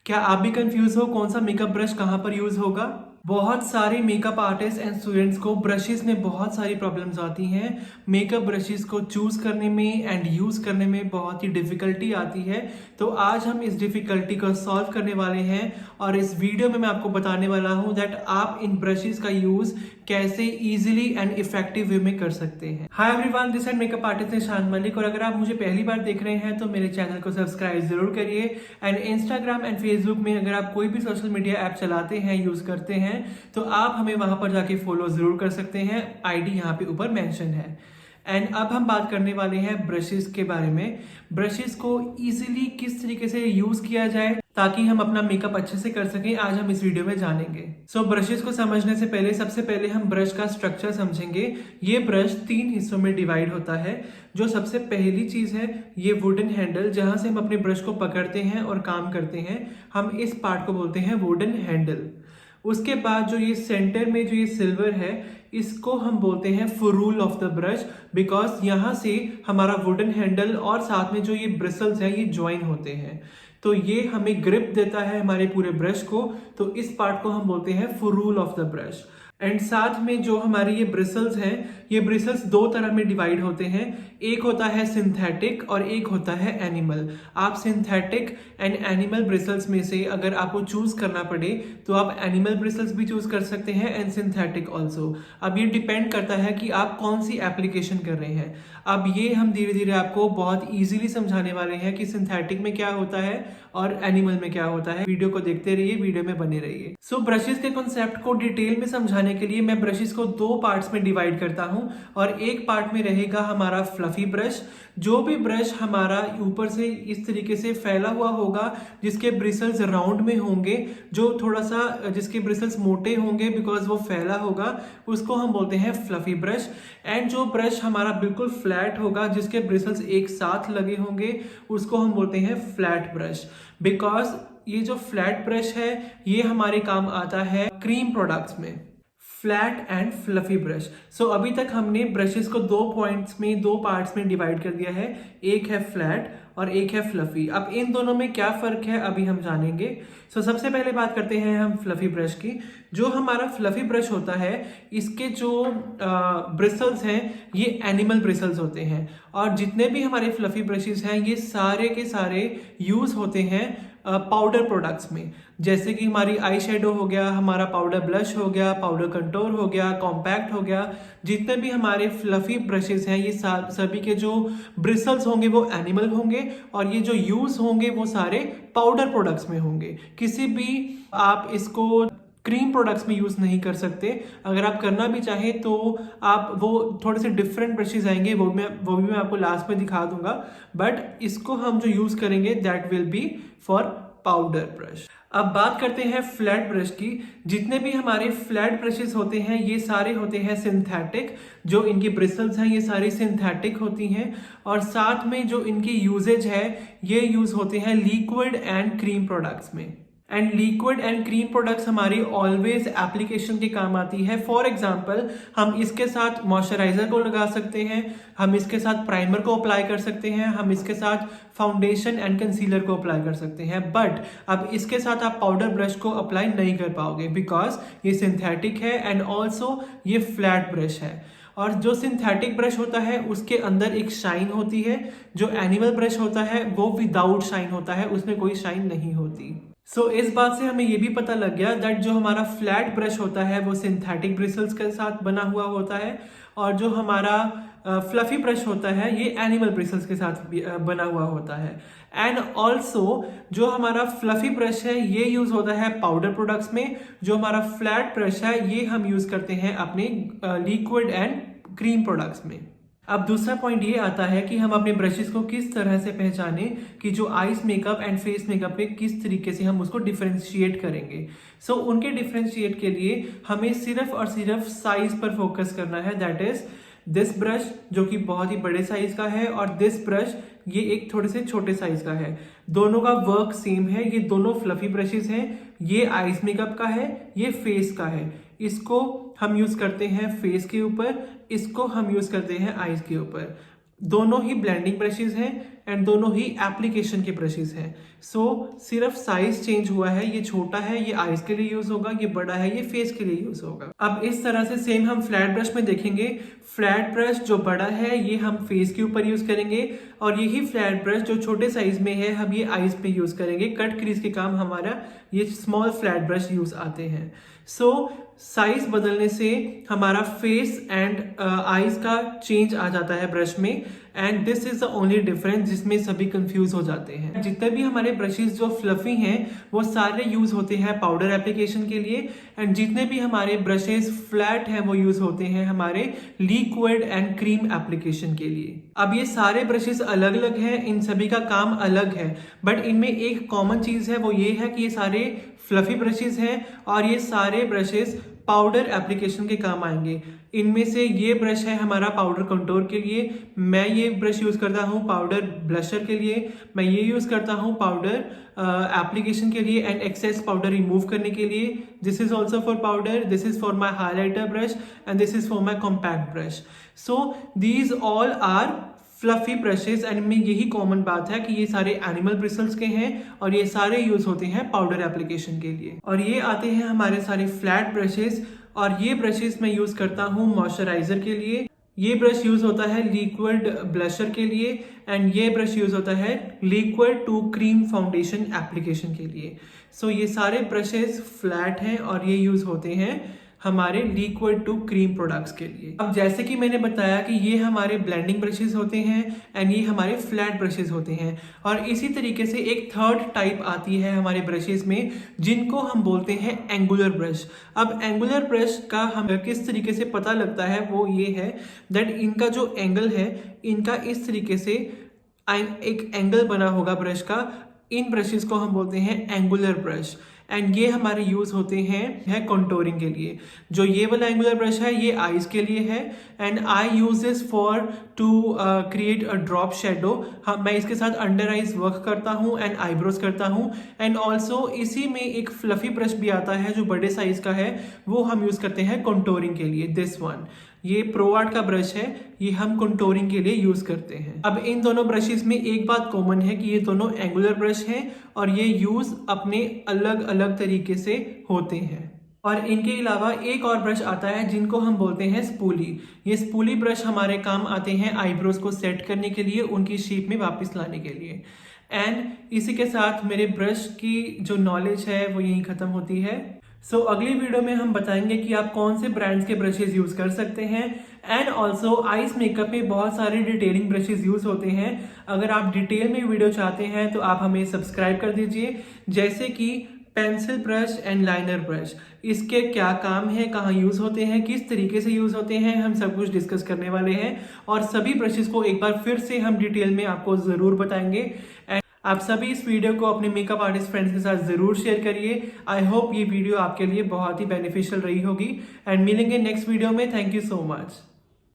क्या आप भी कंफ्यूज हो कौन सा मेकअप ब्रश कहाँ पर यूज होगा? बहुत सारे मेकअप आर्टिस्ट एंड स्टूडेंट्स को ब्रशेस में बहुत सारी प्रॉब्लम्स आती हैं। मेकअप ब्रशेस को चूज करने में एंड यूज करने में बहुत ही डिफिकल्टी आती है। तो आज हम इस डिफिकल्टी को सॉल्व करने वाले हैं और इस वीडियो में मैं आपको बताने वाला हूं दैट आप इन ब्रशेस का यूज कैसे इजीली एंड इफेक्टिव वे में कर सकते हैं। Hi everyone, this is makeup artist निशान मलिक और अगर आप मुझे पहली बार देख रहे हैं तो मेरे चैनल को सब्सक्राइब जरूर करिए। एंड इंस्टाग्राम एंड फेसबुक में अगर आप कोई भी सोशल मीडिया ऐप चलाते हैं, यूज करते हैं, तो आप हमें वहां पर जाके फॉलो जरूर कर सकते हैं। आईडी यहाँ पे ऊपर मेंशन है। एंड अब हम बात करने वाले हैं ब्रशेस के बारे में। ब्रशेस को इजीली किस तरीके से यूज किया जाए ताकि हम अपना मेकअप अच्छे से कर सकें, आज हम इस वीडियो में जानेंगे। सो ब्रशेस को समझने से पहले सबसे पहले हम ब्रश का स्ट्रक्चर समझेंगे। ये ब्रश 3 हिस्सों में डिवाइड होता है। जो सबसे पहली चीज है ये वुडन हैंडल, जहां से हम अपने ब्रश को पकड़ते हैं और काम करते हैं, हम इस पार्ट को बोलते हैं वुडन हैंडल। उसके बाद जो ये सेंटर में जो ये सिल्वर है, इसको हम बोलते हैं फुरूल ऑफ द ब्रश, बिकॉज यहाँ से हमारा वुडन हैंडल और साथ में जो ये ब्रिसल्स है ये ज्वाइन होते हैं। तो ये हमें ग्रिप देता है हमारे पूरे ब्रश को, तो इस पार्ट को हम बोलते हैं फुरूल ऑफ द ब्रश। एंड साथ में जो हमारे ये ब्रिसल्स हैं, ये ब्रिसल्स 2 तरह में डिवाइड होते हैं। एक होता है सिंथेटिक और एक होता है एनिमल। आप सिंथेटिक एंड एनिमल ब्रिसल्स में से अगर आपको चूज करना पड़े तो आप एनिमल ब्रिसल्स भी चूज कर सकते हैं एंड सिंथेटिक ऑल्सो। अब ये डिपेंड करता है कि आप कौन सी एप्लीकेशन कर रहे हैं। अब ये हम धीरे धीरे आपको बहुत इजीली समझाने वाले हैं कि सिंथेटिक में क्या होता है और एनिमल में क्या होता है। वीडियो को देखते रहिए, वीडियो में बने रहिए। सो ब्रशेस के कॉन्सेप्ट को डिटेल में समझाने के लिए मैं ब्रशेस को 2 पार्ट्स में डिवाइड करता हूं और एक पार्ट में रहेगा हमारा फ्लफी ब्रश। जो भी ब्रश हमारा ऊपर से इस तरीके से फैला हुआ होगा, जिसके ब्रिसल्स राउंड में होंगे, जो थोड़ा सा जिसके ब्रिसल्स मोटे होंगे बिकॉज वो फैला होगा, उसको हम बोलते हैं फ्लफी ब्रश। एंड जो ब्रश हमारा बिल्कुल फ्लैट होगा, जिसके ब्रिसल्स एक साथ लगे होंगे, उसको हम बोलते हैं फ्लैट ब्रश। बिकॉज ये जो फ्लैट ब्रश है ये हमारे काम आता है क्रीम प्रोडक्ट्स में। Flat and fluffy brush. So अभी तक हमने ब्रशेस को 2 पॉइंट्स में, 2 पार्ट्स में डिवाइड कर दिया है। एक है फ्लैट और एक है फ्लफी। अब इन दोनों में क्या फर्क है अभी हम जानेंगे। सो सबसे पहले बात करते हैं हम फ्लफी ब्रश की। जो हमारा फ्लफी ब्रश होता है, इसके जो ब्रिसल्स हैं ये एनिमल ब्रिसल्स होते हैं। और जितने भी हमारे फ्लफी ब्रशेस हैं ये सारे के सारे यूज होते हैं पाउडर प्रोडक्ट्स में। जैसे कि हमारी आई शेडो हो गया, हमारा पाउडर ब्लश हो गया, पाउडर कंटोर हो गया, कॉम्पैक्ट हो गया। जितने भी हमारे फ्लफी ब्रशेस हैं ये सभी के जो ब्रिसल्स होंगे वो एनिमल होंगे और ये जो यूज होंगे वो सारे पाउडर प्रोडक्ट्स में होंगे। किसी भी आप इसको क्रीम प्रोडक्ट्स में यूज नहीं कर सकते। अगर आप करना भी चाहें तो आप वो थोड़े से डिफरेंट ब्रशेस आएंगे, वो भी मैं आपको लास्ट में दिखा दूंगा। बट इसको हम जो यूज करेंगे that will be for powder brush. अब बात करते हैं फ्लैट ब्रश की। जितने भी हमारे फ्लैट ब्रशेस होते हैं ये सारे होते हैं सिंथेटिक। जो इनकी ब्रिसल्स हैं ये सारी सिंथेटिक होती हैं और साथ में जो इनकी यूजेज है ये यूज होते हैं लिक्विड एंड क्रीम प्रोडक्ट्स में। And liquid and cream products हमारी ऑलवेज एप्लीकेशन के काम आती है। फॉर एग्जाम्पल, हम इसके साथ मॉइस्चराइजर को लगा सकते हैं, हम इसके साथ प्राइमर को अप्लाई कर सकते हैं, हम इसके साथ फाउंडेशन एंड कंसीलर को अप्लाई कर सकते हैं। बट अब इसके साथ आप पाउडर ब्रश को अप्लाई नहीं कर पाओगे बिकॉज ये सिंथेटिक है एंड ऑल्सो ये फ्लैट ब्रश है। और जो सिंथेटिक ब्रश होता है उसके अंदर एक शाइन होती है, जो एनिमल ब्रश होता है वो विदाउट शाइन होता है, उसमें कोई शाइन नहीं होती। सो इस बात से हमें ये भी पता लग गया दैट जो हमारा फ्लैट ब्रश होता है वो सिंथेटिक ब्रिसल्स के साथ बना हुआ होता है और जो हमारा फ्लफी ब्रश होता है ये एनिमल ब्रिसल्स के साथ बना हुआ होता है। एंड ऑल्सो जो हमारा फ्लफी ब्रश है ये यूज होता है पाउडर प्रोडक्ट्स में। जो हमारा फ्लैट ब्रश है ये हम यूज करते हैं अपने लिक्विड एंड क्रीम प्रोडक्ट्स में। अब दूसरा पॉइंट ये आता है कि हम अपने ब्रशेस को किस तरह से पहचाने कि जो eyes makeup and face makeup में किस तरीके से हम उसको डिफरेंशिएट करेंगे। सो उनके डिफरेंशिएट के लिए हमें सिर्फ और सिर्फ साइज पर फोकस करना है। दैट इज दिस ब्रश जो कि बहुत ही बड़े साइज का है और दिस ब्रश ये एक थोड़े से छोटे साइज का है। दोनों का वर्क सेम है, ये दोनों फ्लफी ब्रशेस हैं। ये आईज मेकअप का है, ये फेस का है। इसको हम यूज करते हैं फेस के ऊपर, इसको हम यूज करते हैं आईज के ऊपर। दोनों ही ब्लेंडिंग ब्रशेस हैं। एंड दोनों ही एप्लीकेशन के ब्रशेस हैं। सो सिर्फ साइज चेंज हुआ है, ये छोटा है ये आईज के लिए यूज होगा, ये बड़ा है ये फेस के लिए यूज होगा। अब इस तरह से सेम हम फ्लैट ब्रश में देखेंगे। फ्लैट ब्रश जो बड़ा है ये हम फेस के ऊपर यूज करेंगे और यही फ्लैट ब्रश जो छोटे साइज में है हम ये आईज पे यूज करेंगे। कट क्रीज के काम हमारा ये स्मॉल फ्लैट ब्रश यूज आते हैं। सो साइज बदलने से हमारा फेस एंड आईज का चेंज आ जाता है ब्रश में, and this is the only difference जिसमें सभी कंफ्यूज हो जाते हैं। जितने भी हमारे ब्रशेस जो फ्लफी हैं वो सारे यूज होते हैं पाउडर एप्लीकेशन के लिए, एंड जितने भी हमारे ब्रशेस फ्लैट हैं वो यूज होते हैं हमारे लिक्विड एंड क्रीम एप्लीकेशन के लिए। अब ये सारे ब्रशेस अलग अलग हैं, इन सभी का काम अलग है, बट इनमें एक कॉमन चीज है वो ये है कि ये सारे फ्लफी ब्रशेस हैं और ये सारे ब्रशेस पाउडर एप्लीकेशन के काम आएंगे। इनमें से ये ब्रश है हमारा पाउडर कंटूर के लिए, मैं ये ब्रश यूज करता हूँ पाउडर ब्लशर के लिए, मैं ये यूज करता हूँ पाउडर एप्लीकेशन के लिए एंड एक्सेस पाउडर रिमूव करने के लिए। This is also for powder, this is for my highlighter brush and this is for my compact brush. So these all are fluffy brushes and में यही common बात है कि ये सारे एनिमल ब्रिसल्स के हैं और ये सारे यूज होते हैं पाउडर एप्लीकेशन के लिए। और ये आते हैं हमारे सारे फ्लैट ब्रशेस, और ये ब्रशेस मैं यूज करता हूँ मॉइस्चराइजर के लिए। ये ब्रश यूज होता है लिक्विड ब्लशर के लिए एंड ये ब्रश यूज होता है liquid to cream foundation application के लिए। सो ये सारे ब्रशेस फ्लैट हैं और ये यूज होते हैं हमारे लिक्विड टू क्रीम प्रोडक्ट्स के लिए। अब जैसे कि मैंने बताया कि ये हमारे ब्लेंडिंग ब्रशेस होते हैं एंड ये हमारे फ्लैट ब्रशेस होते हैं, और इसी तरीके से एक थर्ड टाइप आती है हमारे ब्रशेस में जिनको हम बोलते हैं एंगुलर ब्रश। अब एंगुलर ब्रश का हम किस तरीके से पता लगता है वो ये है दैट इनका जो एंगल है इनका इस तरीके से एक एंगल बना होगा ब्रश का। इन ब्रशेस को हम बोलते हैं एंगुलर ब्रश एंड ये हमारे यूज होते हैं कंटूरिंग के लिए। जो ये वाला एंगुलर ब्रश है ये आईज के लिए है and I use this for to create a drop shadow. मैं इसके साथ अंडर आईज वर्क करता हूँ एंड आईब्रोज करता हूँ, एंड ऑल्सो इसी में एक फ्लफी ब्रश भी आता है जो बड़े साइज का है, वो हम यूज करते हैं कंटूरिंग के लिए। दिस वन ये प्रो आर्ट का ब्रश है, ये हम कंटूरिंग के लिए यूज करते हैं। अब इन दोनों ब्रशेस में एक बात कॉमन है कि ये दोनों एंगुलर ब्रश हैं और ये यूज अपने अलग अलग तरीके से होते हैं। और इनके अलावा एक और ब्रश आता है जिनको हम बोलते हैं स्पूली। ये स्पूली ब्रश हमारे काम आते हैं आईब्रोज को सेट करने के लिए, उनकी शेप में वापस लाने के लिए। एंड इसी के साथ मेरे ब्रश की जो नॉलेज है वो यहीं खत्म होती है। सो अगली वीडियो में हम बताएंगे कि आप कौन से ब्रांड्स के ब्रशेस यूज कर सकते हैं, एंड ऑल्सो आइस मेकअप में बहुत सारे डिटेलिंग ब्रशेस यूज होते हैं। अगर आप डिटेल में वीडियो चाहते हैं तो आप हमें सब्सक्राइब कर दीजिए, जैसे कि pencil brush and liner brush, इसके क्या काम है, कहाँ यूज होते हैं, किस तरीके से यूज होते हैं, हम सब कुछ डिस्कस करने वाले हैं। और सभी ब्रशेस को एक बार फिर से हम डिटेल में आपको जरूर बताएंगे। आप सभी इस वीडियो को अपने मेकअप आर्टिस्ट फ्रेंड्स के साथ जरूर शेयर करिए। आई होप ये वीडियो आपके लिए बहुत ही बेनिफिशियल रही होगी, एंड मिलेंगे नेक्स्ट वीडियो में। Thank you so much.